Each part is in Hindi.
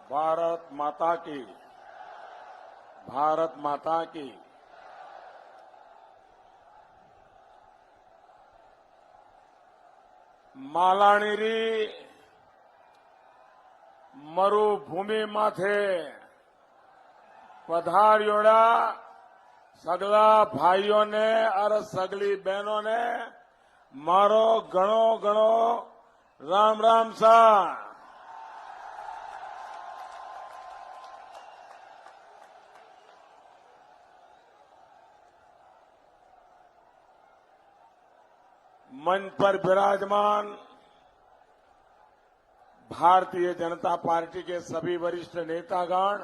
भारत माता की, भारत माता की। मालानीरी मरुभूमि माथे पधार्योड़ा सगला भाइयों ने और सगली बहनों ने मारो घणो घणो राम राम सा। मंच पर विराजमान भारतीय जनता पार्टी के सभी वरिष्ठ नेतागण,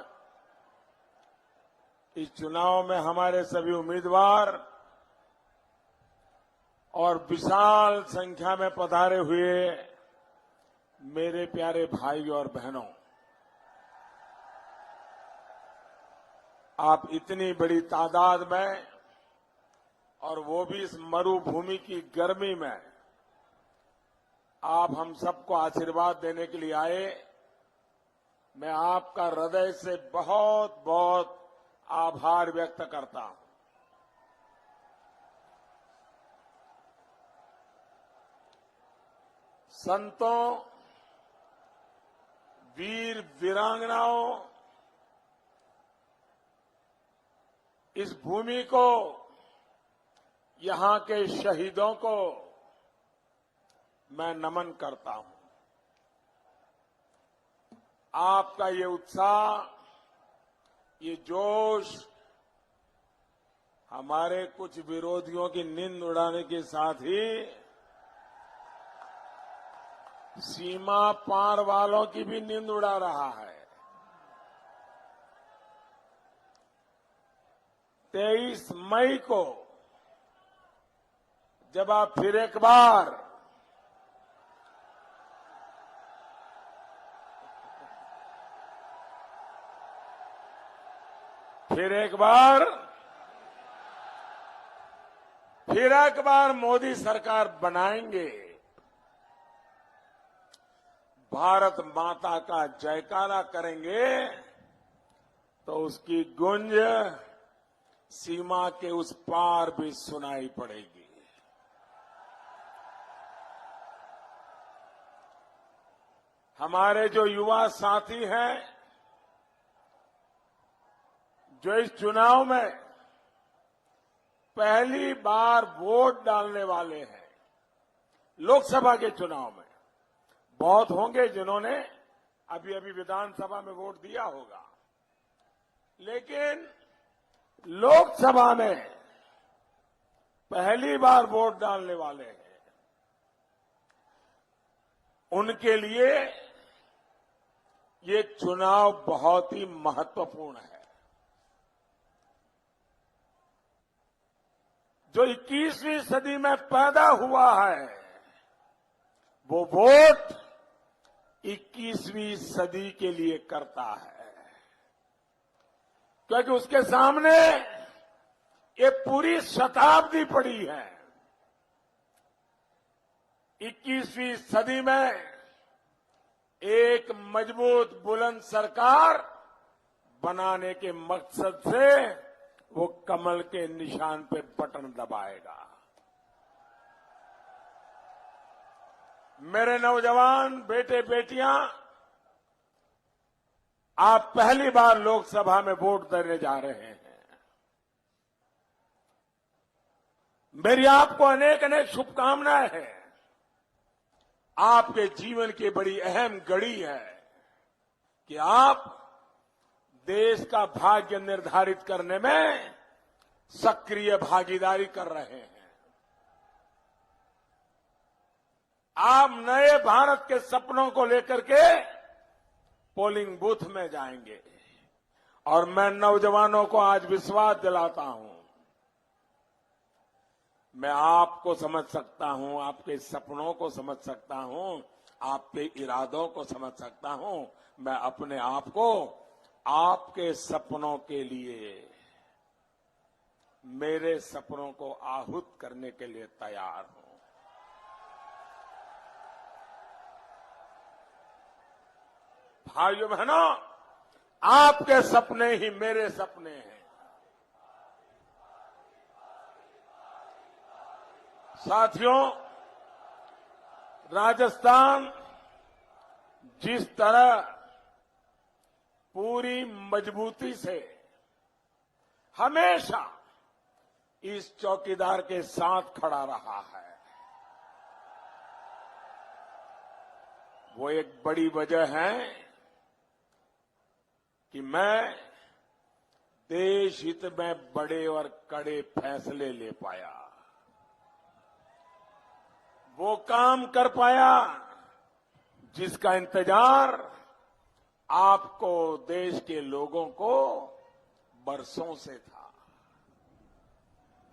इस चुनाव में हमारे सभी उम्मीदवार और विशाल संख्या में पधारे हुए मेरे प्यारे भाई और बहनों, आप इतनी बड़ी तादाद में और वो भी इस मरुभूमि की गर्मी में आप हम सबको आशीर्वाद देने के लिए आए। मैं आपका हृदय से बहुत बहुत आभार व्यक्त करता हूं। संतों, वीर वीरांगनाओं, इस भूमि को, यहां के शहीदों को मैं नमन करता हूं। आपका ये उत्साह, ये जोश हमारे कुछ विरोधियों की नींद उड़ाने के साथ ही सीमा पार वालों की भी नींद उड़ा रहा है। 23 मई को जब आप फिर एक बार मोदी सरकार बनाएंगे, भारत माता का जयकारा करेंगे, तो उसकी गूंज सीमा के उस पार भी सुनाई पड़ेगी। हमारे जो युवा साथी हैं, जो इस चुनाव में पहली बार वोट डालने वाले हैं, लोकसभा के चुनाव में बहुत होंगे जिन्होंने अभी अभी विधानसभा में वोट दिया होगा, लेकिन लोकसभा में पहली बार वोट डालने वाले हैं, उनके लिए ये चुनाव बहुत ही महत्वपूर्ण है। जो 21वीं सदी में पैदा हुआ है, वो वोट 21वीं सदी के लिए करता है, क्योंकि उसके सामने ये पूरी शताब्दी पड़ी है। 21वीं सदी में एक मजबूत बुलंद सरकार बनाने के मकसद से वो कमल के निशान पे बटन दबाएगा। मेरे नौजवान बेटे बेटियां, आप पहली बार लोकसभा में वोट देने जा रहे हैं। मेरी आपको अनेक अनेक शुभकामनाएं हैं। आपके जीवन की बड़ी अहम घड़ी है कि आप देश का भाग्य निर्धारित करने में सक्रिय भागीदारी कर रहे हैं। आप नए भारत के सपनों को लेकर के पोलिंग बूथ में जाएंगे, और मैं नौजवानों को आज विश्वास दिलाता हूं, मैं आपको समझ सकता हूं, आपके सपनों को समझ सकता हूं, आपके इरादों को समझ सकता हूं। मैं अपने आप को आपके सपनों के लिए, मेरे सपनों को आहूत करने के लिए तैयार हूं। भाइयों बहनों, आपके सपने ही मेरे सपने हैं। साथियों, राजस्थान जिस तरह पूरी मजबूती से हमेशा इस चौकीदार के साथ खड़ा रहा है, वो एक बड़ी वजह है कि मैं देश हित में बड़े और कड़े फैसले ले पाया, वो काम कर पाया जिसका इंतजार आपको, देश के लोगों को बरसों से था।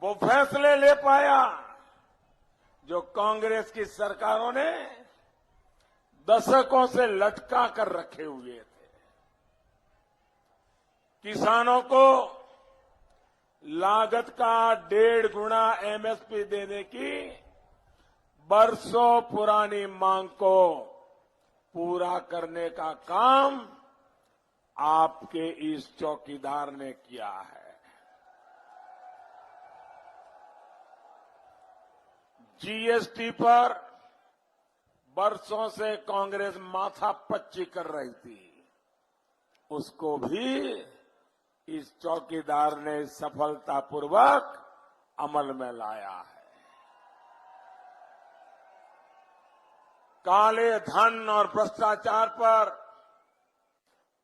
वो फैसले ले पाया जो कांग्रेस की सरकारों ने दशकों से लटका कर रखे हुए थे। किसानों को लागत का 1.5 गुना एमएसपी देने की बरसों पुरानी मांग को पूरा करने का काम आपके इस चौकीदार ने किया है। जीएसटी पर बरसों से कांग्रेस माथा पच्ची कर रही थी, उसको भी इस चौकीदार ने सफलतापूर्वक अमल में लाया है। काले धन और भ्रष्टाचार पर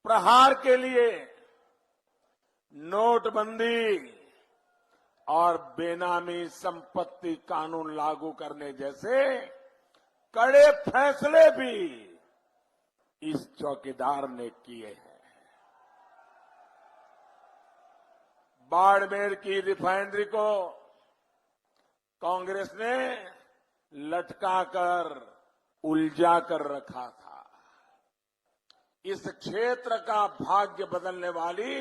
प्रहार के लिए नोटबंदी और बेनामी संपत्ति कानून लागू करने जैसे कड़े फैसले भी इस चौकीदार ने किए हैं। बाड़मेर की रिफाइनरी को कांग्रेस ने लटकाकर, उलझा कर रखा था। इस क्षेत्र का भाग्य बदलने वाली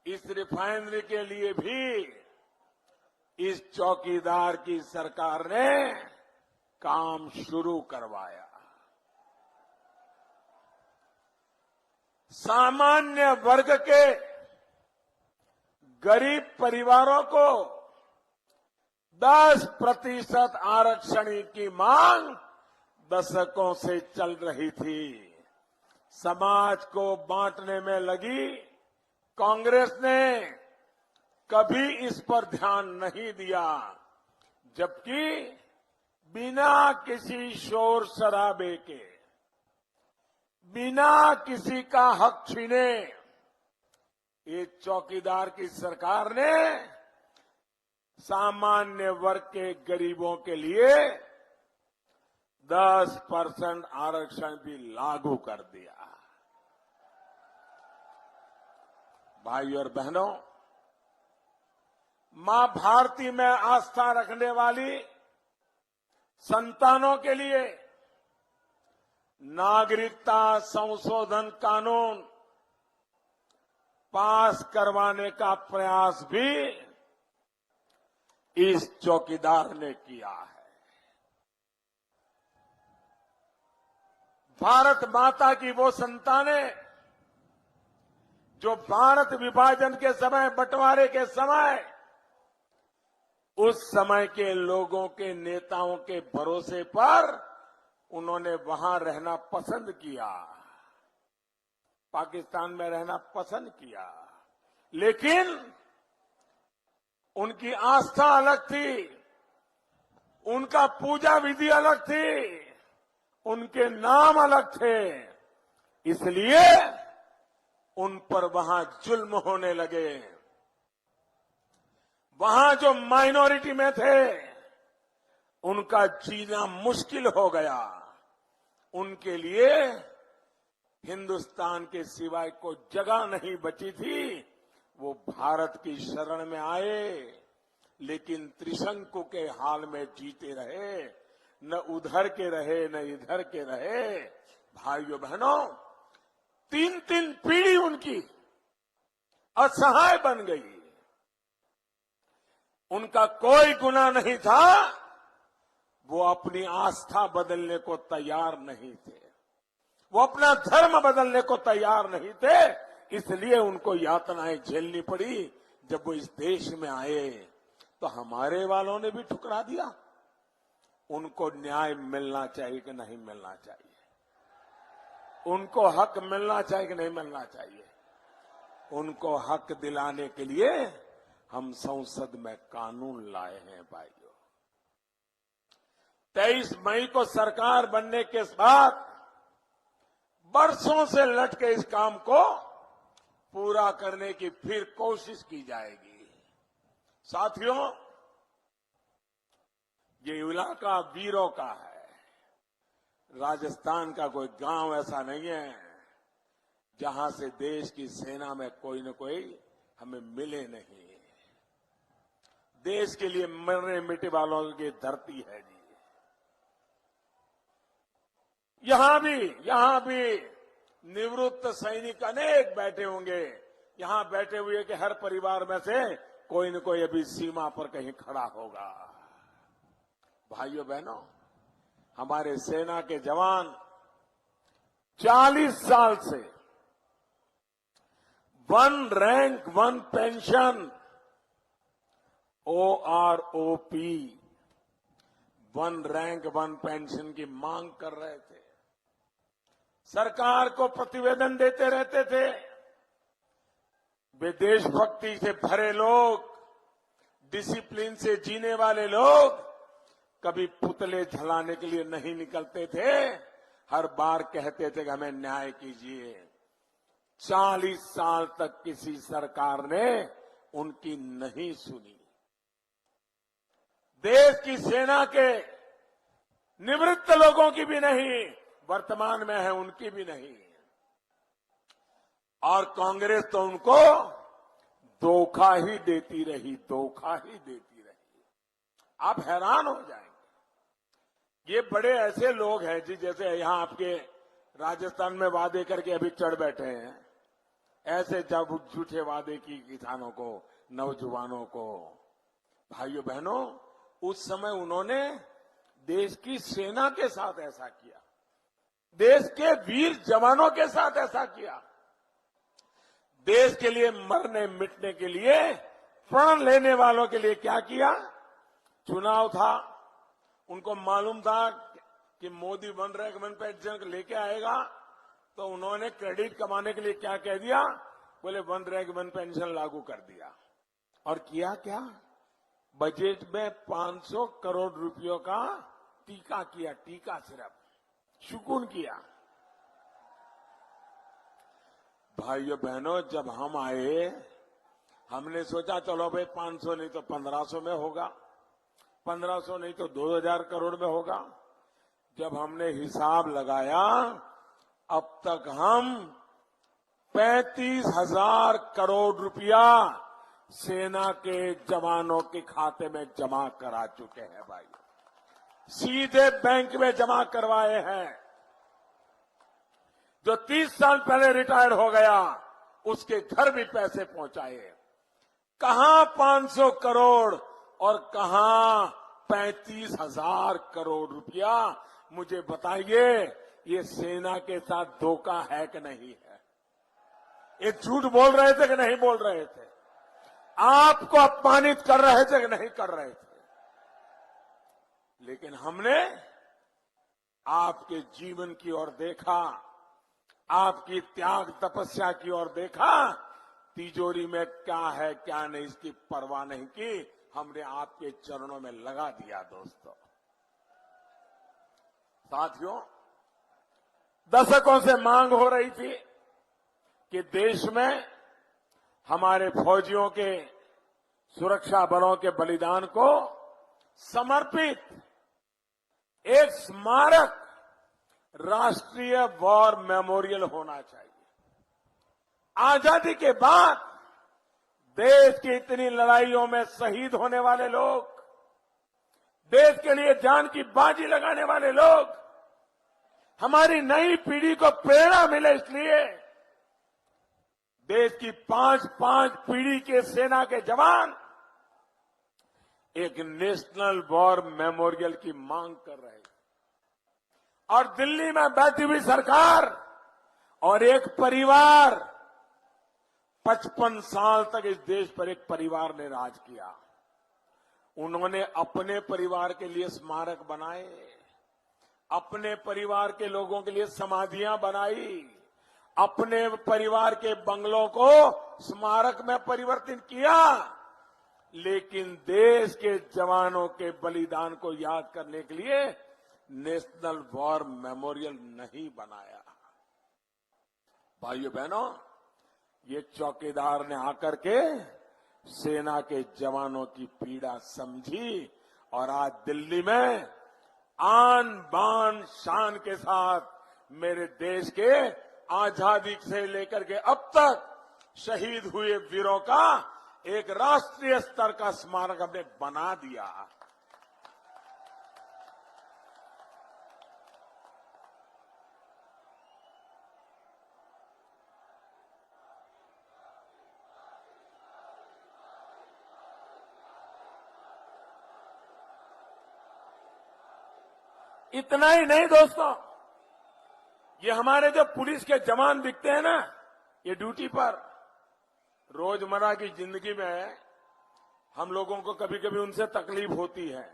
इस रिफाइनरी के लिए भी इस चौकीदार की सरकार ने काम शुरू करवाया। सामान्य वर्ग के गरीब परिवारों को 10% आरक्षण की मांग दशकों से चल रही थी। समाज को बांटने में लगी कांग्रेस ने कभी इस पर ध्यान नहीं दिया, जबकि बिना किसी शोर शराबे के, बिना किसी का हक छीने, ये चौकीदार की सरकार ने सामान्य वर्ग के गरीबों के लिए 10% आरक्षण भी लागू कर दिया। भाइयों और बहनों, मां भारती में आस्था रखने वाली संतानों के लिए नागरिकता संशोधन कानून पास करवाने का प्रयास भी इस चौकीदार ने किया है। भारत माता की वो संतानें जो भारत विभाजन के समय, बंटवारे के समय, उस समय के लोगों के नेताओं के भरोसे पर उन्होंने वहां रहना पसंद किया, पाकिस्तान में रहना पसंद किया, लेकिन उनकी आस्था अलग थी, उनका पूजा विधि अलग थी, उनके नाम अलग थे, इसलिए उन पर वहां जुल्म होने लगे। वहां जो माइनॉरिटी में थे उनका जीना मुश्किल हो गया। उनके लिए हिंदुस्तान के सिवाय कोई जगह नहीं बची थी। वो भारत की शरण में आए, लेकिन त्रिशंकु के हाल में जीते रहे, न उधर के रहे न इधर के रहे। भाइयों बहनों, 3-3 पीढ़ी उनकी असहाय बन गई। उनका कोई गुनाह नहीं था, वो अपनी आस्था बदलने को तैयार नहीं थे। वो अपना धर्म बदलने को तैयार नहीं थे, इसलिए उनको यातनाएं झेलनी पड़ी। जब वो इस देश में आए तो हमारे वालों ने भी ठुकरा दिया। उनको न्याय मिलना चाहिए कि नहीं मिलना चाहिए? उनको हक मिलना चाहिए कि नहीं मिलना चाहिए? उनको हक दिलाने के लिए हम संसद में कानून लाए हैं भाइयों। 23 मई को सरकार बनने के बाद बरसों से लटके इस काम को पूरा करने की फिर कोशिश की जाएगी। साथियों, ये इलाका वीरों का है। राजस्थान का कोई गांव ऐसा नहीं है जहां से देश की सेना में कोई न कोई हमें मिले नहीं। देश के लिए मरने मिटे वालों की धरती है जी। यहां भी निवृत्त सैनिक अनेक बैठे होंगे। यहां बैठे हुए के हर परिवार में से कोई न कोई अभी सीमा पर कहीं खड़ा होगा। भाइयों बहनों, हमारे सेना के जवान 40 साल से one rank one pension OROP one rank one pension की मांग कर रहे थे। सरकार को प्रतिवेदन देते रहते थे। वे देशभक्ति से भरे लोग, डिसिप्लिन से जीने वाले लोग कभी पुतले जलाने के लिए नहीं निकलते थे। हर बार कहते थे कि हमें न्याय कीजिए। 40 साल तक किसी सरकार ने उनकी नहीं सुनी। देश की सेना के निवृत्त लोगों की भी नहीं, वर्तमान में है उनकी भी नहीं। और कांग्रेस तो उनको धोखा ही देती रही, धोखा ही देती रही। आप हैरान हो जाएंगे। ये बड़े ऐसे लोग हैं जी, जैसे यहां आपके राजस्थान में वादे करके अभी चढ़ बैठे हैं। ऐसे जब झूठे वादे की किसानों को, नौजवानों को। भाइयों बहनों, उस समय उन्होंने देश की सेना के साथ ऐसा किया, देश के वीर जवानों के साथ ऐसा किया, देश के लिए मरने मिटने के लिए प्राण लेने वालों के लिए क्या किया। चुनाव था, उनको मालूम था कि Modi one rank one pension लेके आएगा, तो उन्होंने क्रेडिट कमाने के लिए क्या कह दिया, बोले वन रैंक वन पेंशन लागू कर दिया। और किया क्या, बजट में 500 करोड़ रुपयों का टीका किया, टीका सिर्फ शुकून किया। भाइयों बहनों, जब हम आए हमने सोचा चलो भाई 500 नहीं तो 1500 में होगा, 1500 नहीं तो 2000 करोड़ में होगा। जब हमने हिसाब लगाया, अब तक हम 35,000 करोड़ रुपया सेना के जवानों के खाते में जमा करा चुके हैं भाई, सीधे बैंक में जमा करवाए हैं। जो 30 साल पहले रिटायर हो गया उसके घर भी पैसे पहुंचाए। कहां 500 करोड़ और कहां 35,000 करोड़ रुपया, मुझे बताइए, ये सेना के साथ धोखा है कि नहीं है? ये झूठ बोल रहे थे कि नहीं बोल रहे थे? आपको अपमानित कर रहे थे कि नहीं कर रहे थे? लेकिन हमने आपके जीवन की ओर देखा, आपकी त्याग तपस्या की ओर देखा। तिजोरी में क्या है क्या नहीं इसकी परवाह नहीं की, हमने आपके चरणों में लगा दिया। दोस्तों, साथियों, दशकों से मांग हो रही थी कि देश में हमारे फौजियों के, सुरक्षा बलों के बलिदान को समर्पित एक स्मारक राष्ट्रीय वॉर मेमोरियल होना चाहिए। आजादी के बाद देश की इतनी लड़ाइयों में शहीद होने वाले लोग, देश के लिए जान की बाजी लगाने वाले लोग, हमारी नई पीढ़ी को प्रेरणा मिले, इसलिए देश की 5-5 पीढ़ी के सेना के जवान एक नेशनल वॉर मेमोरियल की मांग कर रहे हैं। और दिल्ली में बैठी हुई सरकार और एक परिवार 55 साल तक इस देश पर एक परिवार ने राज किया। उन्होंने अपने परिवार के लिए स्मारक बनाए, अपने परिवार के लोगों के लिए समाधियां बनाई, अपने परिवार के बंगलों को स्मारक में परिवर्तित किया, लेकिन देश के जवानों के बलिदान को याद करने के लिए नेशनल वॉर मेमोरियल नहीं बनाया। भाइयों बहनों, ये चौकीदार ने आकर के सेना के जवानों की पीड़ा समझी और आज दिल्ली में आन बान शान के साथ मेरे देश के आजादी से लेकर के अब तक शहीद हुए वीरों का एक राष्ट्रीय स्तर का स्मारक हमने बना दिया। इतना ही नहीं दोस्तों, ये हमारे जो पुलिस के जवान दिखते हैं ना, ये ड्यूटी पर रोजमर्रा की जिंदगी में हम लोगों को कभी कभी उनसे तकलीफ होती है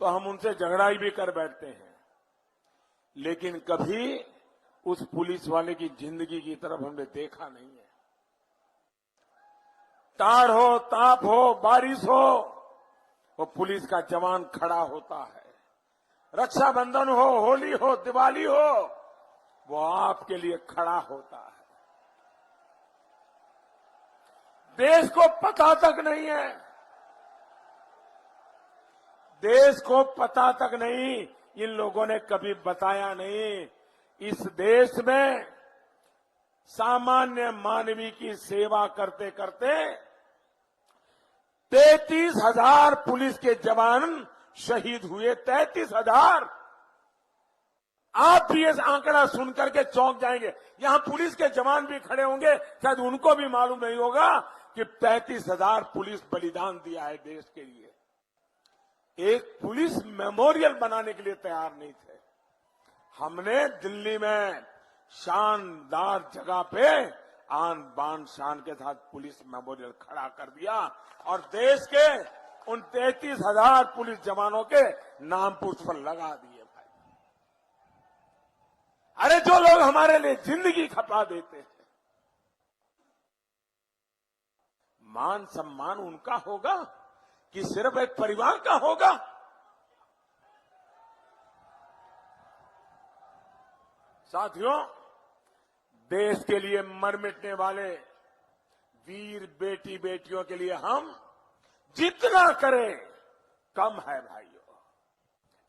तो हम उनसे झगड़ाई भी कर बैठते हैं, लेकिन कभी उस पुलिस वाले की जिंदगी की तरफ हमने देखा नहीं है। ताड़ हो, ताप हो, बारिश हो, वो पुलिस का जवान खड़ा होता है। रक्षाबंधन हो, होली हो, दिवाली हो, वो आपके लिए खड़ा होता है। देश को पता तक नहीं है, देश को पता तक नहीं, इन लोगों ने कभी बताया नहीं। इस देश में सामान्य मानवी की सेवा करते करते 33,000 पुलिस के जवान शहीद हुए। 33,000। आप भी इस आंकड़ा सुनकर के चौंक जाएंगे। यहां पुलिस के जवान भी खड़े होंगे, शायद उनको भी मालूम नहीं होगा कि 35,000 पुलिस बलिदान दिया है देश के लिए। एक पुलिस मेमोरियल बनाने के लिए तैयार नहीं थे। हमने दिल्ली में शानदार जगह पे आन बान शान के साथ पुलिस मेमोरियल खड़ा कर दिया और देश के उन 33,000 पुलिस जवानों के नाम पुष्प लगा दिए। भाई, अरे जो लोग हमारे लिए जिंदगी खपा देते हैं, मान सम्मान उनका होगा कि सिर्फ एक परिवार का होगा? साथियों, देश के लिए मर मिटने वाले वीर बेटी बेटियों के लिए हम जितना करें कम है भाइयों।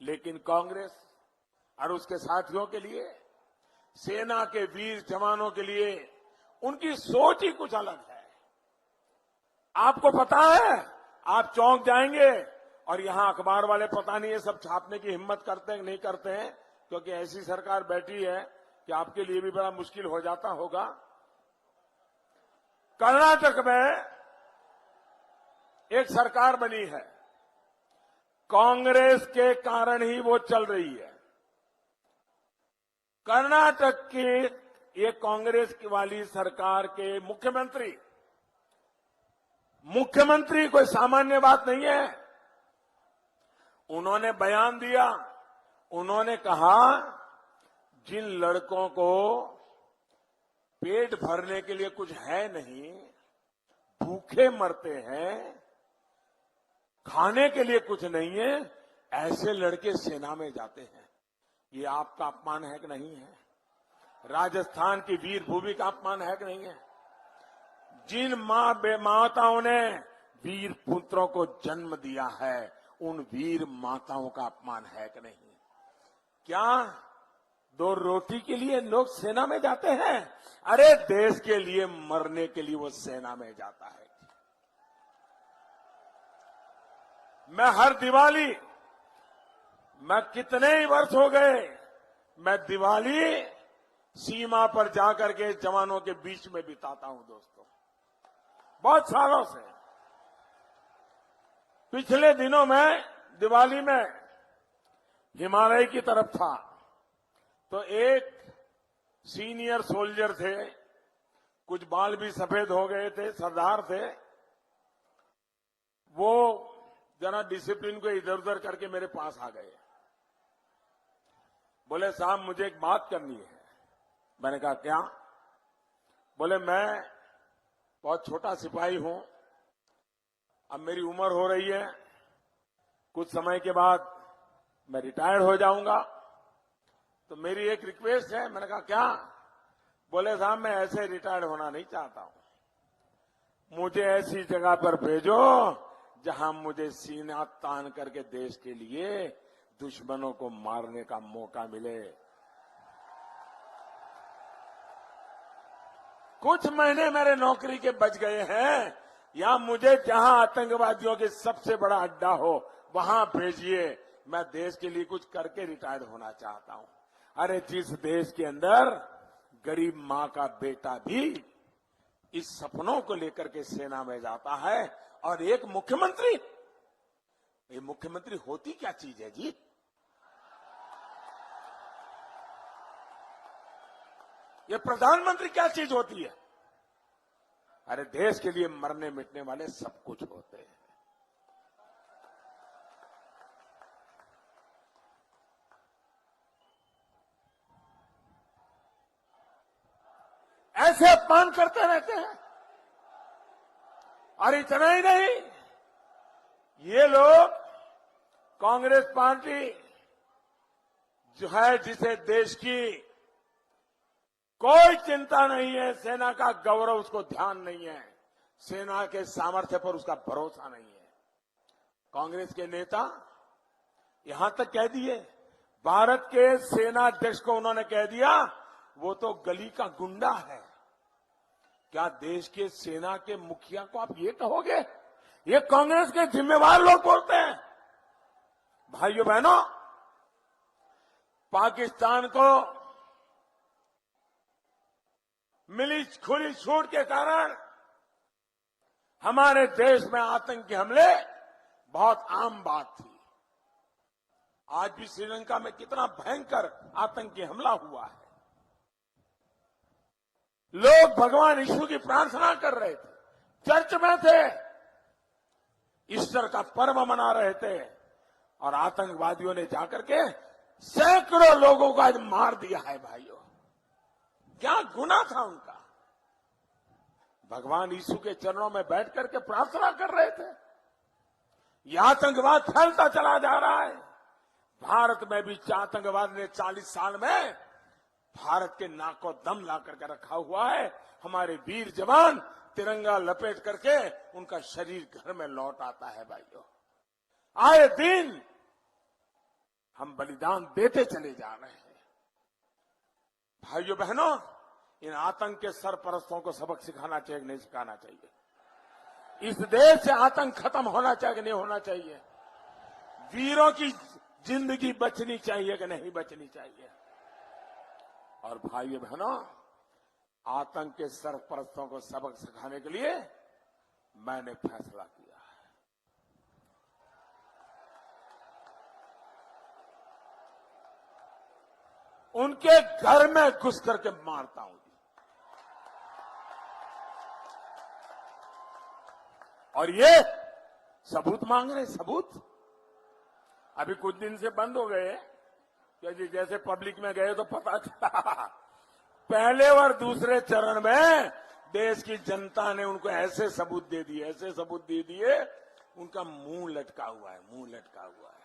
लेकिन कांग्रेस और उसके साथियों के लिए, सेना के वीर जवानों के लिए उनकी सोच ही कुछ अलग है। आपको पता है, आप चौंक जाएंगे और यहां अखबार वाले पता नहीं ये सब छापने की हिम्मत करते हैं कि नहीं करते हैं, क्योंकि ऐसी सरकार बैठी है कि आपके लिए भी बड़ा मुश्किल हो जाता होगा। कर्नाटक में एक सरकार बनी है, कांग्रेस के कारण ही वो चल रही है। कर्नाटक की ये कांग्रेस वाली सरकार के मुख्यमंत्री कोई सामान्य बात नहीं है। उन्होंने बयान दिया, उन्होंने कहा जिन लड़कों को पेट भरने के लिए कुछ है नहीं, भूखे मरते हैं, खाने के लिए कुछ नहीं है, ऐसे लड़के सेना में जाते हैं। ये आपका अपमान है कि नहीं है? राजस्थान की वीर भूमि का अपमान है कि नहीं है? जिन माताओं ने वीर पुत्रों को जन्म दिया है, उन वीर माताओं का अपमान है कि नहीं? क्या 2 रोटी के लिए लोग सेना में जाते हैं? अरे देश के लिए मरने के लिए वो सेना में जाता है। मैं हर दिवाली, मैं कितने ही वर्ष हो गए, मैं दिवाली सीमा पर जाकर के जवानों के बीच में बिताता हूं दोस्तों, बहुत सालों से। पिछले दिनों में दिवाली में हिमालय की तरफ था, तो एक सीनियर सोल्जर थे, कुछ बाल भी सफेद हो गए थे, सरदार थे, वो जरा डिसिप्लिन को इधर उधर करके मेरे पास आ गए। बोले साहब मुझे एक बात करनी है। मैंने कहा क्या? बोले मैं बहुत छोटा सिपाही हूं, अब मेरी उम्र हो रही है, कुछ समय के बाद मैं रिटायर्ड हो जाऊंगा, तो मेरी एक रिक्वेस्ट है। मैंने कहा क्या? बोले साहब मैं ऐसे रिटायर्ड होना नहीं चाहता हूं, मुझे ऐसी जगह पर भेजो जहां मुझे सीना तान करके देश के लिए दुश्मनों को मारने का मौका मिले। कुछ महीने मेरे नौकरी के बच गए हैं, या मुझे जहां आतंकवादियों के सबसे बड़ा अड्डा हो वहां भेजिए, मैं देश के लिए कुछ करके रिटायर्ड होना चाहता हूं। अरे जिस देश के अंदर गरीब मां का बेटा भी इस सपनों को लेकर के सेना में जाता है, और एक मुख्यमंत्री, ये मुख्यमंत्री होती क्या चीज है जी? ये प्रधानमंत्री क्या चीज होती है? अरे देश के लिए मरने मिटने वाले सब कुछ होते हैं। ऐसे अपमान करते रहते हैं। और इतना ही नहीं, ये लोग कांग्रेस पार्टी जो है, जिसे देश की कोई चिंता नहीं है, सेना का गौरव उसको ध्यान नहीं है, सेना के सामर्थ्य पर उसका भरोसा नहीं है, कांग्रेस के नेता यहां तक कह दिए, भारत के सेना अध्यक्ष को उन्होंने कह दिया वो तो गली का गुंडा है। क्या देश के सेना के मुखिया को आप ये कहोगे? ये कांग्रेस के जिम्मेवार लोग बोलते हैं। भाइयों बहनों, पाकिस्तान को मिली खुली छूट के कारण हमारे देश में आतंकी हमले बहुत आम बात थी। आज भी श्रीलंका में कितना भयंकर आतंकी हमला हुआ है। लोग भगवान यीशु की प्रार्थना कर रहे थे, चर्च में थे, ईस्टर का पर्व मना रहे थे, और आतंकवादियों ने जाकर के सैकड़ों लोगों को आज मार दिया है। भाइयों, क्या गुनाह था उनका? भगवान यीशु के चरणों में बैठ करके प्रार्थना कर रहे थे। यह आतंकवाद फैलता चला जा रहा है। भारत में भी आतंकवाद ने 40 साल में भारत के नाक को दम ला करके रखा हुआ है। हमारे वीर जवान तिरंगा लपेट करके उनका शरीर घर में लौट आता है। भाइयों, आए दिन हम बलिदान देते चले जा रहे हैं। भाइयों बहनों, इन आतंक के सरपरस्तों को सबक सिखाना चाहिए कि नहीं सिखाना चाहिए? इस देश से आतंक खत्म होना चाहिए कि नहीं होना चाहिए? वीरों की जिंदगी बचनी चाहिए कि नहीं बचनी चाहिए? और भाइयों बहनों, आतंक के सरपरस्तों को सबक सिखाने के लिए मैंने फैसला किया है। उनके घर में घुस करके मारता हूं। और ये सबूत मांग रहे, सबूत। अभी कुछ दिन से बंद हो गए, क्योंकि जैसे पब्लिक में गए तो पता चला पहले और दूसरे चरण में देश की जनता ने उनको ऐसे सबूत दे दिए, ऐसे सबूत दे दिए, उनका मुंह लटका हुआ है, मुंह लटका हुआ है।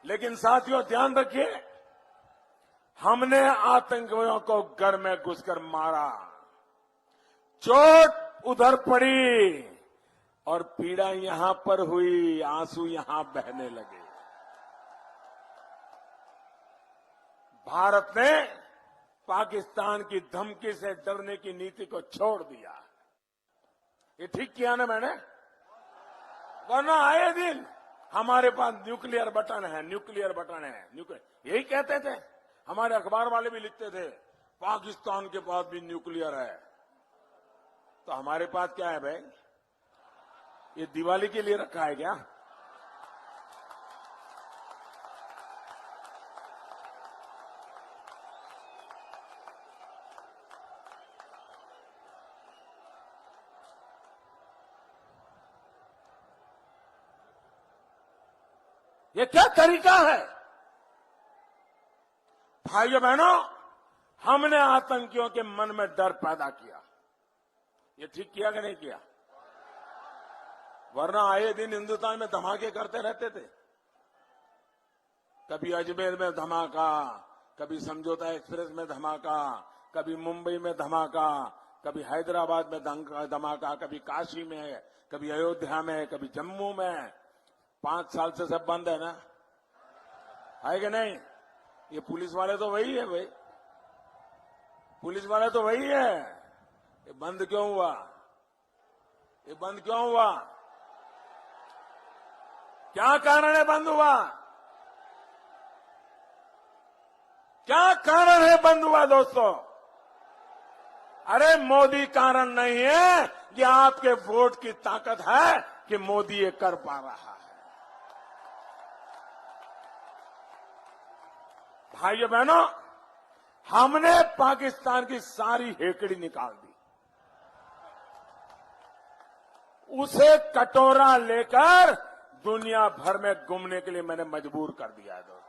लेकिन साथियों ध्यान रखिए, हमने आतंकवादियों को घर में घुसकर मारा, चोट उधर पड़ी और पीड़ा यहां पर हुई, आंसू यहां बहने लगे। भारत ने पाकिस्तान की धमकी से डरने की नीति को छोड़ दिया। ये ठीक किया ना मैंने? वरना आए दिन हमारे पास न्यूक्लियर बटन है, न्यूक्लियर बटन है, न्यूक्लियर, यही कहते थे। हमारे अखबार वाले भी लिखते थे पाकिस्तान के पास भी न्यूक्लियर है। तो हमारे पास क्या है भाई? ये दिवाली के लिए रखा है क्या? ये क्या तरीका है? भाइयों बहनों, हमने आतंकियों के मन में डर पैदा किया। ये ठीक किया कि नहीं किया? वरना आए दिन हिंदुस्तान में धमाके करते रहते थे। कभी अजमेर में धमाका, कभी समझौता एक्सप्रेस में धमाका, कभी मुंबई में धमाका, कभी हैदराबाद में धमाका, कभी काशी में, कभी अयोध्या में, कभी जम्मू में। 5 साल से सब बंद है ना? है कि नहीं? ये पुलिस वाले तो वही है भाई, पुलिस वाले तो वही है। ये बंद क्यों हुआ? ये बंद क्यों हुआ? क्या कारण है बंद हुआ? क्या कारण है बंद हुआ दोस्तों? अरे मोदी कारण नहीं है, ये आपके वोट की ताकत है कि मोदी ये कर पा रहा है। भाइयों बहनों, हमने पाकिस्तान की सारी हेकड़ी निकाल दी। उसे कटोरा लेकर दुनिया भर में घूमने के लिए मैंने मजबूर कर दिया है दोस्तों।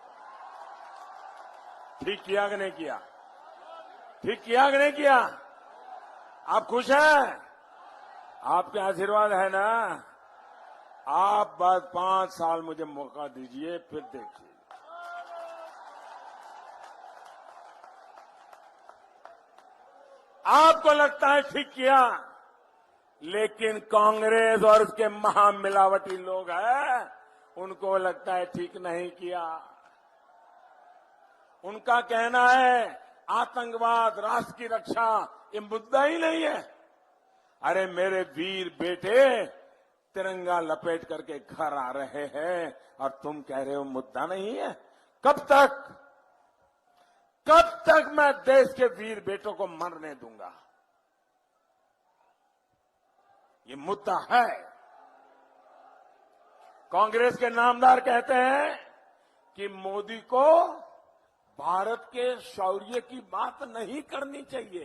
ठीक किया कि नहीं किया? ठीक किया कि नहीं किया? आप खुश हैं? आपके आशीर्वाद है ना? आप बस 5 साल मुझे मौका दीजिए, फिर देखिए। आपको लगता है ठीक किया, लेकिन कांग्रेस और उसके महामिलावटी लोग हैं, उनको लगता है ठीक नहीं किया। उनका कहना है आतंकवाद, राष्ट्र की रक्षा ये मुद्दा ही नहीं है। अरे मेरे वीर बेटे तिरंगा लपेट करके घर आ रहे हैं और तुम कह रहे हो मुद्दा नहीं है। कब तक मैं देश के वीर बेटों को मरने दूंगा? ये मुद्दा है। कांग्रेस के नामदार कहते हैं कि मोदी को भारत के शौर्य की बात नहीं करनी चाहिए।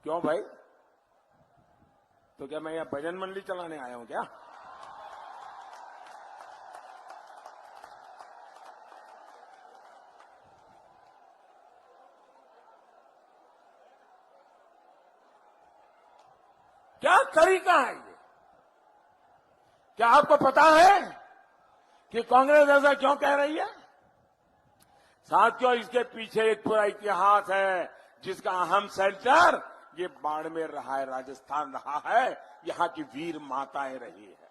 क्यों भाई? तो क्या मैं यहां भजन मंडली चलाने आया हूं क्या? क्या तरीका है ये? क्या आपको पता है कि कांग्रेस ऐसा क्यों कह रही है? साथियों, इसके पीछे एक पूरा इतिहास है जिसका अहम सेंटर ये बाड़मेर रहा है, राजस्थान रहा है। यहां की वीर माताएं रही है।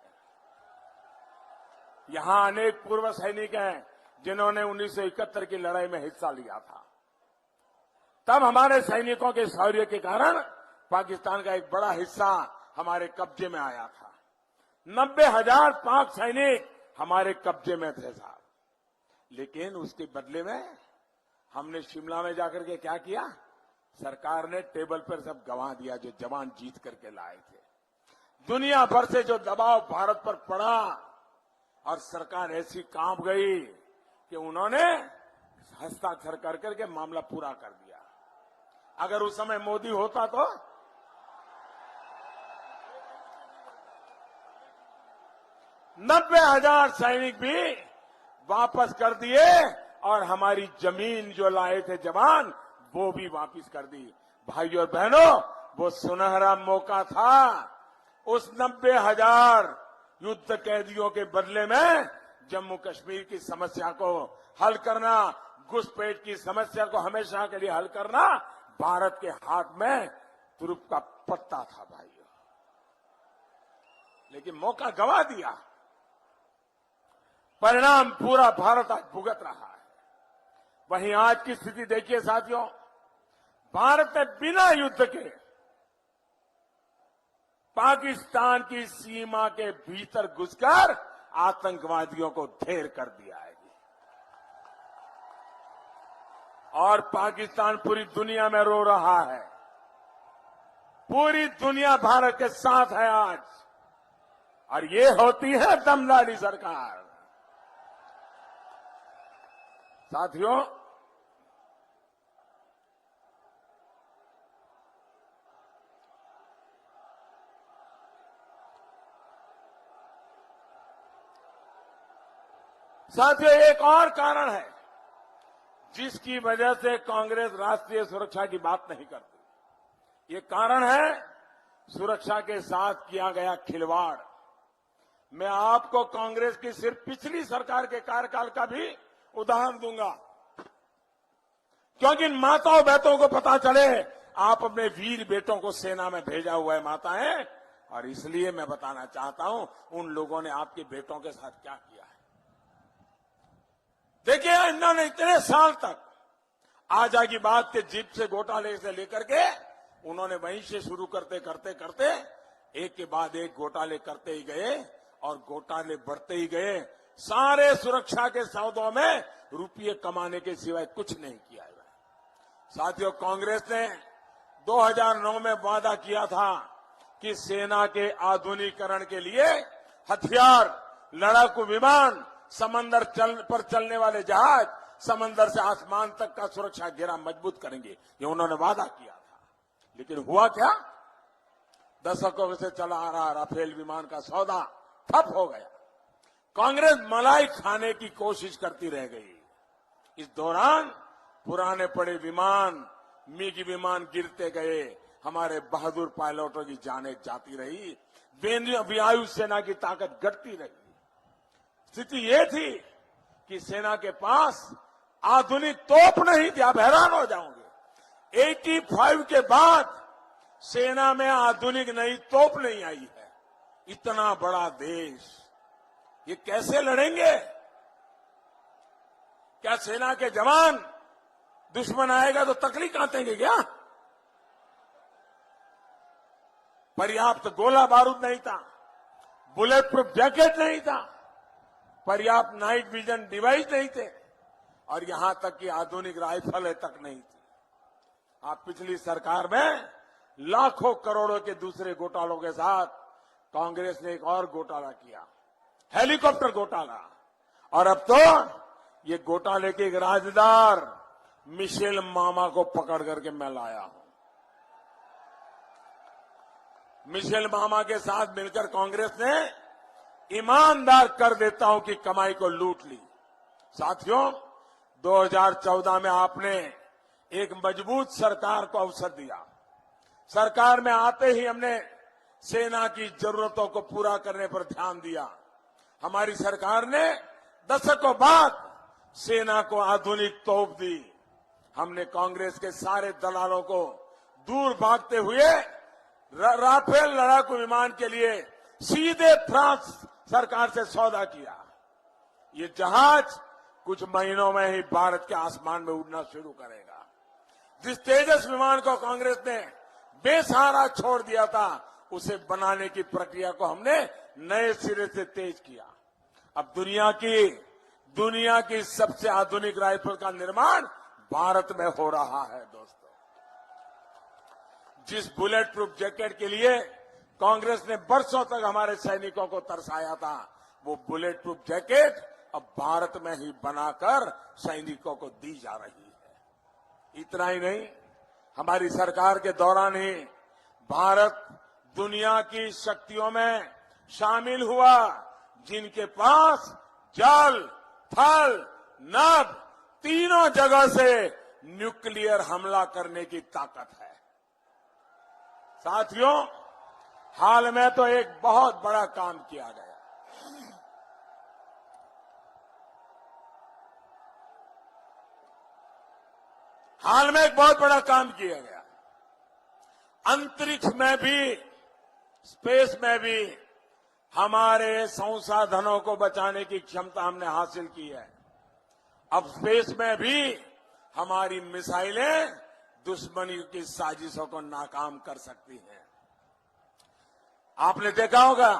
यहां अनेक पूर्व सैनिक हैं जिन्होंने 1971 की लड़ाई में हिस्सा लिया था। तब हमारे सैनिकों के शौर्य के कारण पाकिस्तान का एक बड़ा हिस्सा हमारे कब्जे में आया था। 90,000 पाक सैनिक हमारे कब्जे में थे साहब। लेकिन उसके बदले में हमने शिमला में जाकर के क्या किया? सरकार ने टेबल पर सब गंवा दिया जो जवान जीत करके लाए थे। दुनिया भर से जो दबाव भारत पर पड़ा और सरकार ऐसी कांप गई कि उन्होंने हस्ताक्षर कर करके मामला पूरा कर दिया। अगर उस समय मोदी होता तो 90,000 सैनिक भी वापस कर दिए और हमारी जमीन जो लाए थे जवान वो भी वापस कर दी। भाइयों और बहनों, वो सुनहरा मौका था। उस 90,000 युद्ध कैदियों के बदले में जम्मू कश्मीर की समस्या को हल करना, घुसपैठ की समस्या को हमेशा के लिए हल करना भारत के हाथ में तुरुप का पत्ता था भाइयों। लेकिन मौका गंवा दिया। परिणाम पूरा भारत आज भुगत रहा है। वहीं आज की स्थिति देखिए साथियों, भारत ने बिना युद्ध के पाकिस्तान की सीमा के भीतर घुसकर आतंकवादियों को ढेर कर दिया है। और पाकिस्तान पूरी दुनिया में रो रहा है। पूरी दुनिया भारत के साथ है आज। और ये होती है दमदारी सरकार। साथियों, साथियों, एक और कारण है जिसकी वजह से कांग्रेस राष्ट्रीय सुरक्षा की बात नहीं करती। ये कारण है सुरक्षा के साथ किया गया खिलवाड़। मैं आपको कांग्रेस की सिर्फ पिछली सरकार के कार्यकाल का भी उदाहरण दूंगा, क्योंकि इन माताओं बहनों को पता चले आप अपने वीर बेटों को सेना में भेजा हुआ है माताएं, और इसलिए मैं बताना चाहता हूं उन लोगों ने आपके बेटों के साथ क्या किया है। देखिए, इन्होंने इतने साल तक आजादी बात के जिप से घोटाले से लेकर के उन्होंने वहीं से शुरू करते करते करते एक के बाद एक घोटाले करते ही गए और घोटाले बढ़ते ही गए। सारे सुरक्षा के सौदों में रुपये कमाने के सिवाय कुछ नहीं किया है। साथियों, कांग्रेस ने 2009 में वादा किया था कि सेना के आधुनिकीकरण के लिए हथियार, लड़ाकू विमान, समंदर पर चलने वाले जहाज, समंदर से आसमान तक का सुरक्षा घेरा मजबूत करेंगे। ये उन्होंने वादा किया था, लेकिन हुआ क्या? दशकों से चला आ रहा राफेल विमान का सौदा ठप हो गया। कांग्रेस मलाई खाने की कोशिश करती रह गई। इस दौरान पुराने पड़े विमान, मिग विमान गिरते गए, हमारे बहादुर पायलटों की जानें जाती रही, वायु सेना की ताकत घटती रही। स्थिति ये थी कि सेना के पास आधुनिक तोप नहीं थी। आप हैरान हो जाओगे, 85 के बाद सेना में आधुनिक नई तोप नहीं आई है। इतना बड़ा देश, ये कैसे लड़ेंगे? क्या सेना के जवान दुश्मन आएगा तो तकलीफ काटेंगे क्या? पर्याप्त गोला बारूद नहीं था, बुलेट प्रूफ जैकेट नहीं था, पर्याप्त नाइट विजन डिवाइस नहीं थे, और यहां तक कि आधुनिक राइफलें तक नहीं थी। आप पिछली सरकार में लाखों करोड़ों के दूसरे घोटालों के साथ कांग्रेस ने एक और घोटाला किया, हेलीकॉप्टर घोटाला। और अब तो ये घोटाले के एक राजदार मिशेल मामा को पकड़ करके मैं लाया हूं। मिशेल मामा के साथ मिलकर कांग्रेस ने ईमानदार कर देताओं की कमाई को लूट ली। साथियों, 2014 में आपने एक मजबूत सरकार को अवसर दिया। सरकार में आते ही हमने सेना की जरूरतों को पूरा करने पर ध्यान दिया। हमारी सरकार ने दशकों बाद सेना को आधुनिक तोप दी। हमने कांग्रेस के सारे दलालों को दूर भागते हुए राफेल लड़ाकू विमान के लिए सीधे फ्रांस सरकार से सौदा किया। ये जहाज कुछ महीनों में ही भारत के आसमान में उड़ना शुरू करेगा। जिस तेजस विमान को कांग्रेस ने बेसहारा छोड़ दिया था, उसे बनाने की प्रक्रिया को हमने नए सिरे से तेज किया। अब दुनिया की सबसे आधुनिक राइफल का निर्माण भारत में हो रहा है। दोस्तों, जिस बुलेट प्रूफ जैकेट के लिए कांग्रेस ने बरसों तक हमारे सैनिकों को तरसाया था, वो बुलेट प्रूफ जैकेट अब भारत में ही बनाकर सैनिकों को दी जा रही है। इतना ही नहीं, हमारी सरकार के दौरान ही भारत दुनिया की शक्तियों में शामिल हुआ जिनके पास जल, थल, नभ तीनों जगह से न्यूक्लियर हमला करने की ताकत है। साथियों, हाल में तो एक बहुत बड़ा काम किया गया। हाल में एक बहुत बड़ा काम किया गया। अंतरिक्ष में भी, स्पेस में भी हमारे संसाधनों को बचाने की क्षमता हमने हासिल की है। अब स्पेस में भी हमारी मिसाइलें दुश्मनी की साजिशों को नाकाम कर सकती हैं। आपने देखा होगा,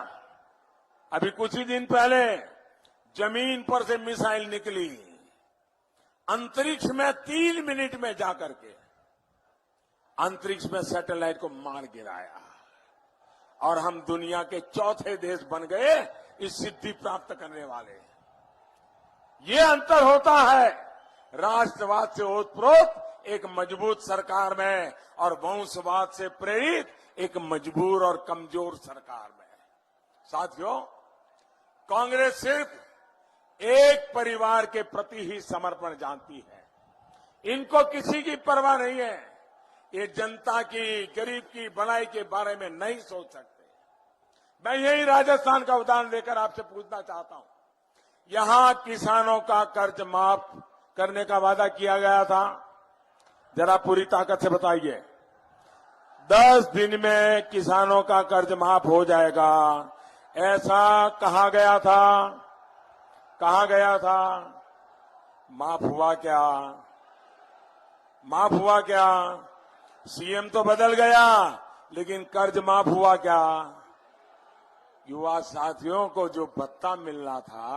अभी कुछ ही दिन पहले जमीन पर से मिसाइल निकली, अंतरिक्ष में 3 मिनट में जाकर के अंतरिक्ष में सैटेलाइट को मार गिराया, और हम दुनिया के चौथे देश बन गए इस सिद्धि प्राप्त करने वाले। ये अंतर होता है राष्ट्रवाद से ओतप्रोत एक मजबूत सरकार में और वंशवाद से प्रेरित एक मजबूर और कमजोर सरकार में। साथियों, कांग्रेस सिर्फ एक परिवार के प्रति ही समर्पण जानती है। इनको किसी की परवाह नहीं है। ये जनता की, गरीब की भलाई के बारे में नहीं सोच सकते। मैं यही राजस्थान का उदाहरण लेकर आपसे पूछना चाहता हूं। यहां किसानों का कर्ज माफ करने का वादा किया गया था। जरा पूरी ताकत से बताइए, 10 दिन में किसानों का कर्ज माफ हो जाएगा, ऐसा कहा गया था। कहा गया था, माफ हुआ क्या? माफ हुआ क्या? सीएम तो बदल गया, लेकिन कर्ज माफ हुआ क्या? युवा साथियों को जो भत्ता मिलना था,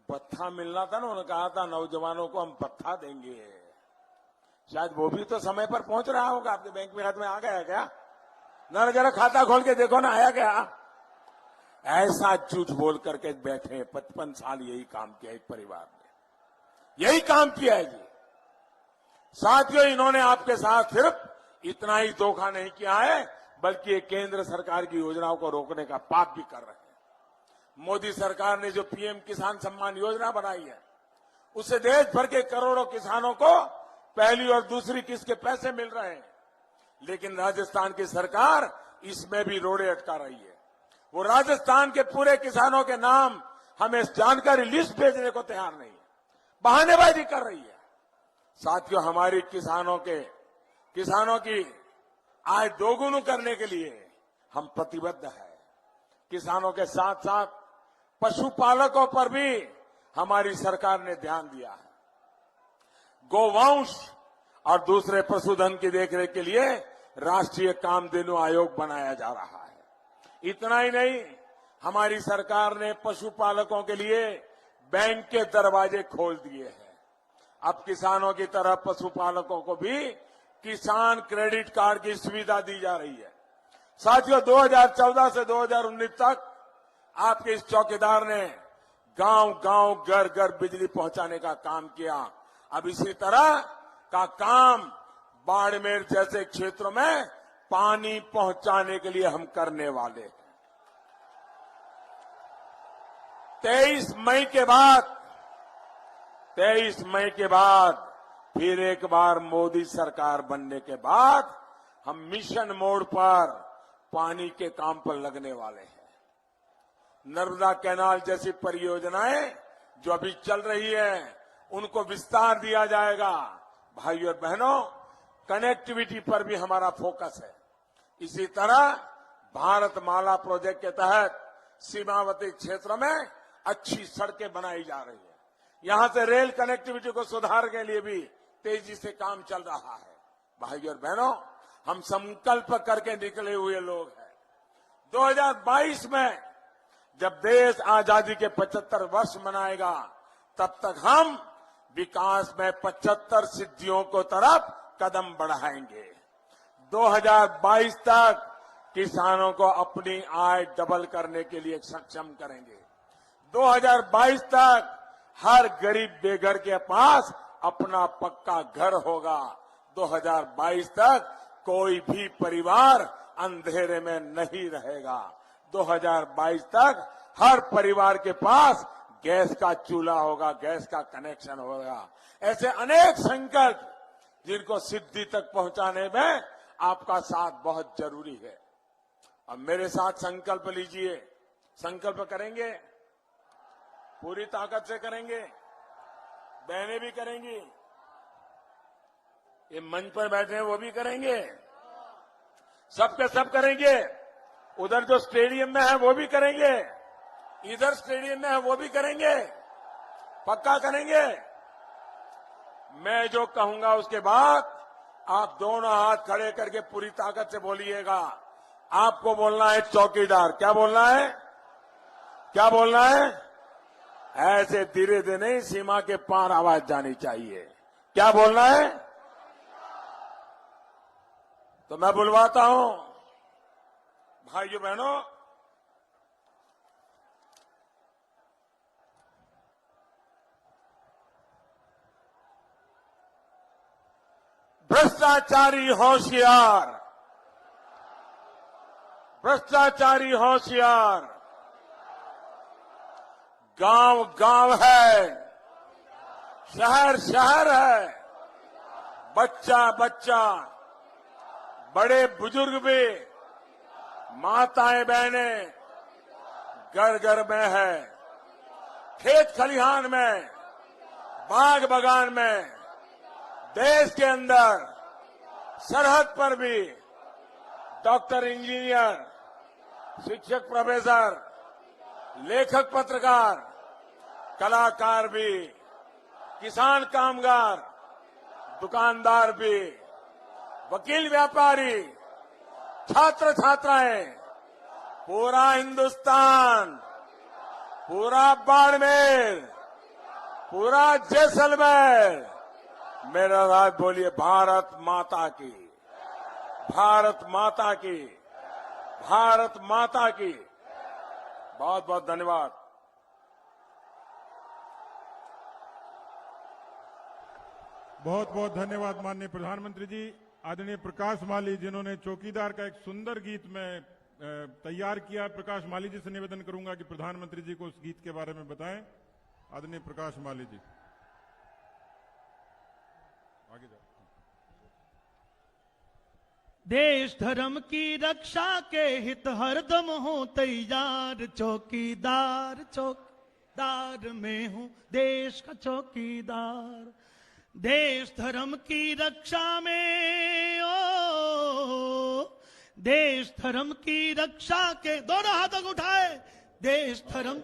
ना, उन्होंने कहा था नौजवानों को हम भत्ता देंगे। शायद वो भी तो समय पर पहुंच रहा होगा। आपके बैंक में खाते में आ गया क्या? ना जरा खाता खोल के देखो ना, आया क्या? ऐसा झूठ बोल करके बैठे 55 साल यही काम किया एक परिवार ने, यही काम किया है जी। साथियों, इन्होंने आपके साथ सिर्फ इतना ही धोखा नहीं किया है, बल्कि ये केंद्र सरकार की योजनाओं को रोकने का पाप भी कर रहे हैं। मोदी सरकार ने जो पीएम किसान सम्मान योजना बनाई है, उससे देश भर के करोड़ों किसानों को पहली और दूसरी किस्त के पैसे मिल रहे हैं। लेकिन राजस्थान की सरकार इसमें भी रोड़े अटका रही है। वो राजस्थान के पूरे किसानों के नाम हमें जानकारी लिस्ट भेजने को तैयार नहीं है, बहानेबाजी कर रही है। साथियों, हमारी किसानों की आय दोगुनी करने के लिए हम प्रतिबद्ध हैं। किसानों के साथ साथ पशुपालकों पर भी हमारी सरकार ने ध्यान दिया है। गोवंश और दूसरे पशुधन की देखरेख के लिए राष्ट्रीय कामधेनु आयोग बनाया जा रहा है। इतना ही नहीं, हमारी सरकार ने पशुपालकों के लिए बैंक के दरवाजे खोल दिए हैं। अब किसानों की तरह पशुपालकों को भी किसान क्रेडिट कार्ड की सुविधा दी जा रही है। साथियों, 2014 से 2019 तक आपके इस चौकीदार ने गांव-गांव, घर-घर बिजली पहुंचाने का काम किया। अब इसी तरह का काम बाड़मेर जैसे क्षेत्रों में पानी पहुंचाने के लिए हम करने वाले हैं। 23 मई के बाद फिर एक बार मोदी सरकार बनने के बाद हम मिशन मोड पर पानी के काम पर लगने वाले हैं। नर्मदा कैनाल जैसी परियोजनाएं जो अभी चल रही है, उनको विस्तार दिया जाएगा। भाइयों और बहनों, कनेक्टिविटी पर भी हमारा फोकस है। इसी तरह भारतमाला प्रोजेक्ट के तहत सीमावर्ती क्षेत्रों में अच्छी सड़कें बनाई जा रही है। यहां से रेल कनेक्टिविटी को सुधार के लिए भी तेजी से काम चल रहा है। भाइयों और बहनों, हम संकल्प करके निकले हुए लोग हैं। 2022 में जब देश आजादी के 75 वर्ष मनाएगा, तब तक हम विकास में 75 सिद्धियों को तरफ कदम बढ़ाएंगे। 2022 तक किसानों को अपनी आय डबल करने के लिए सक्षम करेंगे। 2022 तक हर गरीब बेघर के पास अपना पक्का घर होगा। 2022 तक कोई भी परिवार अंधेरे में नहीं रहेगा। 2022 तक हर परिवार के पास गैस का चूल्हा होगा, गैस का कनेक्शन होगा। ऐसे अनेक संकल्प जिनको सिद्धि तक पहुंचाने में आपका साथ बहुत जरूरी है। अब मेरे साथ संकल्प लीजिए। संकल्प करेंगे, पूरी ताकत से करेंगे। बहनें भी करेंगी, ये मंच पर बैठे हैं वो भी करेंगे, सबके सब करेंगे। उधर जो स्टेडियम में है वो भी करेंगे, इधर स्टेडियम में है वो भी करेंगे। पक्का करेंगे। मैं जो कहूंगा उसके बाद आप दोनों हाथ खड़े करके पूरी ताकत से बोलिएगा। आपको बोलना है चौकीदार। क्या बोलना है? क्या बोलना है? ऐसे धीरे धीरे नहीं, सीमा के पार आवाज जानी चाहिए। क्या बोलना है? तो मैं बुलवाता हूं भाइयों बहनों, भ्रष्टाचारी होशियार, भ्रष्टाचारी होशियार, गांव गांव है, शहर शहर है, बच्चा बच्चा, बड़े बुजुर्ग भी, माताएं बहनें घर घर में है, खेत खलिहान में, बाग बगान में, देश के अंदर, सरहद पर भी डॉक्टर, इंजीनियर, शिक्षक, प्रोफेसर, लेखक, पत्रकार, कलाकार भी, किसान, कामगार, दुकानदार भी, वकील, व्यापारी, छात्र छात्राएं, पूरा हिंदुस्तान, पूरा बाड़मेर, पूरा जैसलमेर, मेरा साथ बोलिए भारत माता की, भारत माता की, भारत माता की। बहुत बहुत धन्यवाद। बहुत बहुत धन्यवाद माननीय प्रधानमंत्री जी। आदरणीय प्रकाश माली, जिन्होंने चौकीदार का एक सुंदर गीत में तैयार किया। प्रकाश माली जी से निवेदन करूंगा कि प्रधानमंत्री जी को उस गीत के बारे में बताएं। आदरणीय प्रकाश माली जी, आगे जाओ। देश धर्म की रक्षा के हित हरदम हो तैयार, चौकीदार चौकीदार में हूं देश का चौकीदार। देश धर्म की रक्षा में देश धर्म की रक्षा के, दोनों हाथों को उठाए, देश धर्म